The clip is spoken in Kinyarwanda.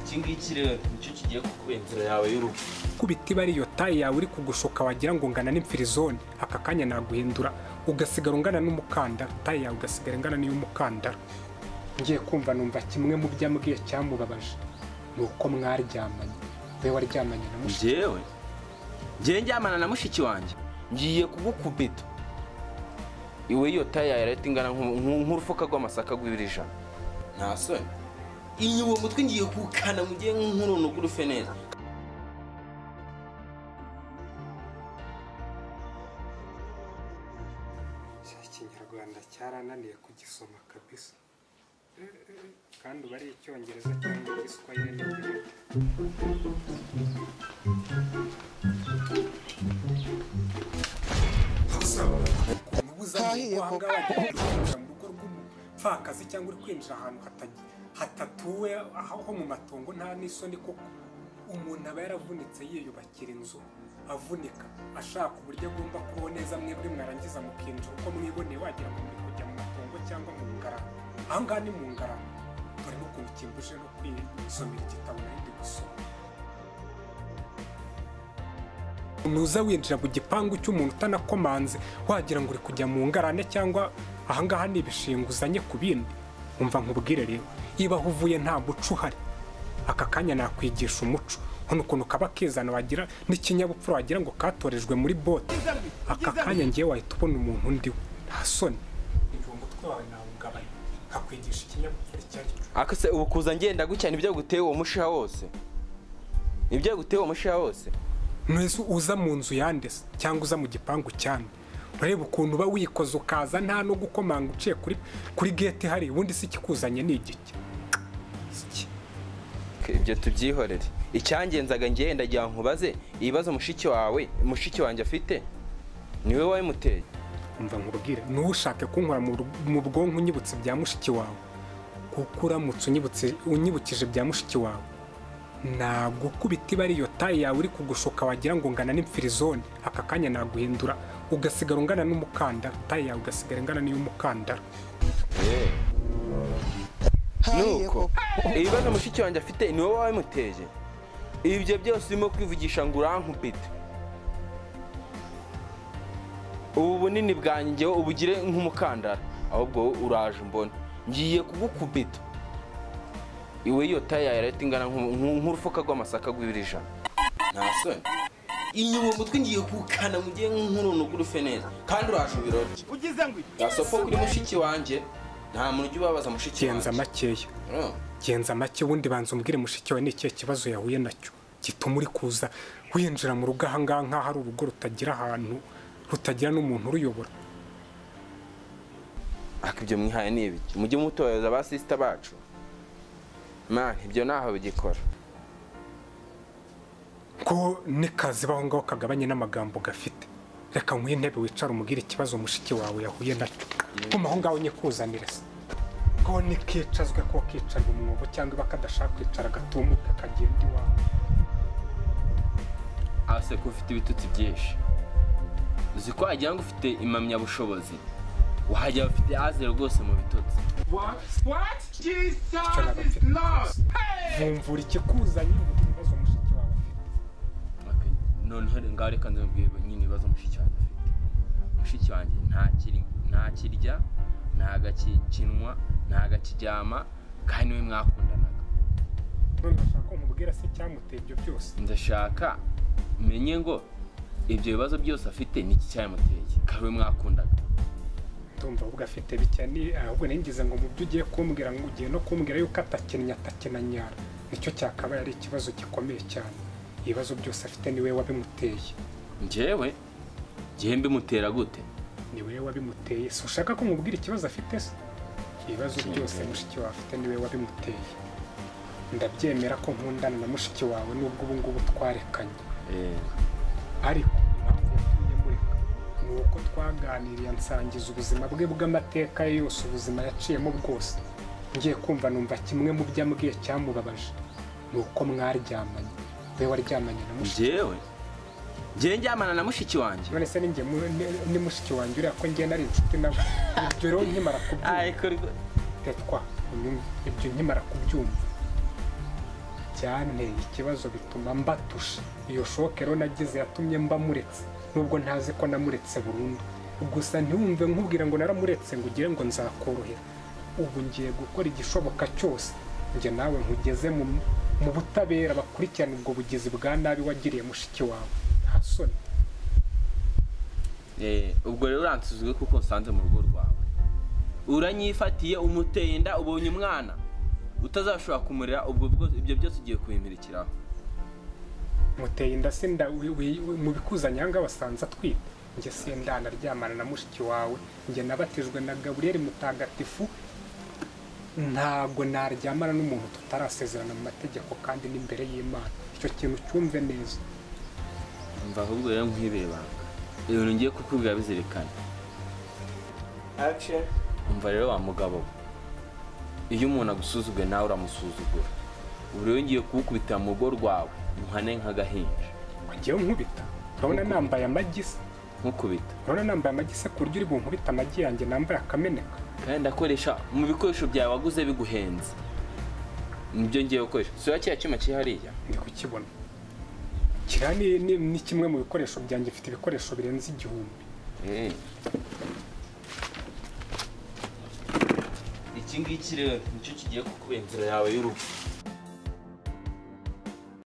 iki ngiki rero nicyo kigiye kukuba inzira yawe y'urugo. kubita iba ariyo tayi yawe uri kugushuka wagira ngo ngana n'imfirizone aka kanya naguhindura ugasigara ungana n'umukandara, tayi yawe ugasigara ingana n'iy'umukandara. Ngiye kumva numva kimwe mu byo ambwiye cyamubabaje ni uko mwaryamanye, we waryamanye na mushiki. Njyewe njyamana na mushiki wanjye ngiye kugukubita iwe iyo tayi yawe leta ingana nk'urufuka rw'amasaka rw'ibirija. Nta soni iyi uwo mutwe ngiye kukana mu gihe nk'uruno rw'urufe neza. Ikinyarwanda cyarananiye kugisoma kabisa, kandi uba ari icyongereza cyangwa igiswahili n'ibindi. Pfakazi cyangwa uri kwinjira ahantu hatatuwe aho mu matongo nta n'isoni koko. Umuntu aba yaravunitse yiyubakira inzu avunika ashaka uburyo agomba kubaho neza, mwebwe mwarangiza mukinjira uko mwiboneye wagira ngo muri kujya mu matongo cyangwa mu ngarama. Aha ngaha ni mu ngarama, dore n'ukuntu kimbuje no kwisomera igitabo narindi gusoma. Nuza winjira mu gipangu cy'umuntu utanakomanze wagira ngo uri kujya mu ngarane, cyangwa aha ngaha ni ibishinga uzanye ku bindi. Umva nkubwire rero, iba aho uvuye nta muco uhari, aka kanya nakwigisha umuco. Hano ukuntu kaba kizana wagira n'ikinyabupfura wagira ngo katorejwe muri bote. Aka kanya ngiye wahita ubona umuntu undi we, nta soni. Uwo mutwe wawe nawugabanya nkakwigisha ikinyabupfura icyo ari cyo. Akase ubu kuza ngenda gutya nibyo guteye uwo mushiha wose, nibyo guteye uwo mushiha wose. Mwese uza mu nzu yandese cyangwa uza mu gipangu cyane, ureba ukuntu uba wikoze ukaza nta no gukomanga uciye kuri gate hari, ubundi si ikikuzanye ni igiki. Ibyo tubyihorere. Icyangenzaga ngiye ndagira nkubaze ibibazo mushiki wanjye afite niwe wabimuteye. Umva nkubwire, nushake kunkora mu bwonko unyibutse bya mushiki wawe, kuko uramutse unyibukije bya mushiki wawe nagukubita iba ariyo tayi yawe uri kugushuka wagira ngo ngana n'imfirizone. Aka kanya naguhindura ugasigara ungana n'umukandara, tayi yawe ugasigara ingana n'iy'umukandara. Nuko ibibazo mushiki wanjye afite ni wowe wabimuteye. Ibyo byose urimo kwivugisha ngo urankubite. Ubu bunini bwanjye ubugire nk'umukandara, ahubwo uraje mbona ngiye kugukubita iwe iyo tayi yawe leta ingana nk'urufuka rw'amasaka rw'ibirija. Nta soni iyi uwo mutwe ngiye kukana mu gihe nk'uruno rw'urufe neza, kandi uraje ubirorye. Gasopo kuri mushiki wanjye nta muntu ujya ubabaza mushiki wanjye. Genza makeya, genza make, ubundi banza umbwire mushiki wawe ni ikihe kibazo yahuye nacyo gituma uri kuza winjira mu rugo aha ngaha nk'aho ari urugo rutagira ahantu, rutagira n'umuntu uruyobora. Ariko ibyo mwihaye ni ibiki? Mujye mutohereza ba sisita bacu mani, ibyo ntaho bigikora. Ko n'ikazi baho ngaho kagabanye n'amagambo gafite. Reka nkwiye intebe wicara umubwire ikibazo mushiki wawe yahuye nacyo. Kuma aho ngaho nyikuzanire se. Ko nikicazwe ko kicarwa umwobo cyangwa bakadashaka kwicara gatumuka kagenda iwawe. Ase ko ufite ibitutsi byinshi. Uzi ko wagira ngo ufite impamyabushobozi, wahajya ufite azero rwose mu bitutsi. What? Jesus is Lord. Vumvura ikikuzanye ibibazo mushiki wawe afite. Noneho ngaho reka ndabwire nyine ibibazo mushiki wanjye afite. Mushiki wanjye nta kirya, nta gakinwa, nta gakiryama, kandi we mwakundanaga. None ndashaka umubwira se cyamuteye ibyo byose. Ndashaka menye ngo ibyo bibazo byose afite ni iki cyamuteye, kandi we mwakundaga. Ndumva ubwo afite bikeni, ahubwo ningize ngo mu byo ugiye kumbwira ngo ugiye no kumbwira yuko atakena nyara. Nicyo cyakaba yari ikibazo gikomeye cyane. Ibibazo byose afite ni we wabimuteye. Njyewe mbimutera gute? Ni we wabimuteye. Si ushaka ko mubwira ikibazo afite se? Ibibazo byose mushiki wawe afite ni we wabimuteye. Ndabyemera ko nkundana na mushiki wawe nubwo ubu ngubu twarekanye. Ariko impamvu yatumye mureka ni uko twaganiriye nsangiza ubuzima bwe bw'amateka ye yose, ubuzima yaciyemo bwose. Ngiye kumva numva kimwe mu byo ambwiye cyamubabaje ni uko mwaryamanye, we waryamanye na mushiki. Njyewe njyamana na mushiki wanjye. None se ni mushiki wanjye uriya ko njye nari inshuti nawe. Ibyo rero nkimara kubyumva, tetwa ibyo nkimara kubyumva byanteye ikibazo bituma mbatusha. Iyo shoke rero nagize yatumye mba muretse, nubwo ntazi ko namuretse burundu. Gusa ntiwumve nkubwira ngo naramuretse ngo ugire ngo nzakorohera. Ubu ngiye gukora igishoboka cyose njye nawe nkugeze mu butabera bakurikirana ubwo bugizi bwa nabi wagiriye mushiki wawe. Nta soni. Ubwo rero uransuzugwe kuko nsanze mu rugo rwawe. Uranyifatiye umuteye inda ubonye umwana utazashobora kumurera, ubwo ibyo byose ugiye kubimpirikiraho. Muteye inda se mu bikuzanya hanga basanze atwite. Njye sindana ryamana na mushiki wawe, njye nabatijwe na Gaburiyeli Mutagatifu. Ntabwo naryamana n'umuntu tutarasezerana mu mategeko kandi n'imbere y'Imana. Icyo kintu cyumve neza. Umva ahubwo rero nkwibere banga. Ibintu ngiye kukubwira bizirikana. Action. Umva rero wa mugabo, iyo umuntu agusuzugwe nawe uramusuzugura. Ubu rero ngiye kugukubita mu rugo rwawe muhane nk'agahinja. Wagiye unkubita? Urabona nambaye amagi se? Nkukubita. Urabona nambaye amagi se ku buryo uri bunkubita amagi yanjye nambaye akameneka? Kandi ndakoresha mu bikoresho byawe waguze biguhenze. Nibyo ngiye gukoresha. So ya cyuma kihariya ndi kukibona. Kira ni kimwe mu bikoresho byanjye, mfite ibikoresho birenze 1000. Iki ngiki rero nicyo kigiye kukubenzera yawe y'urugo.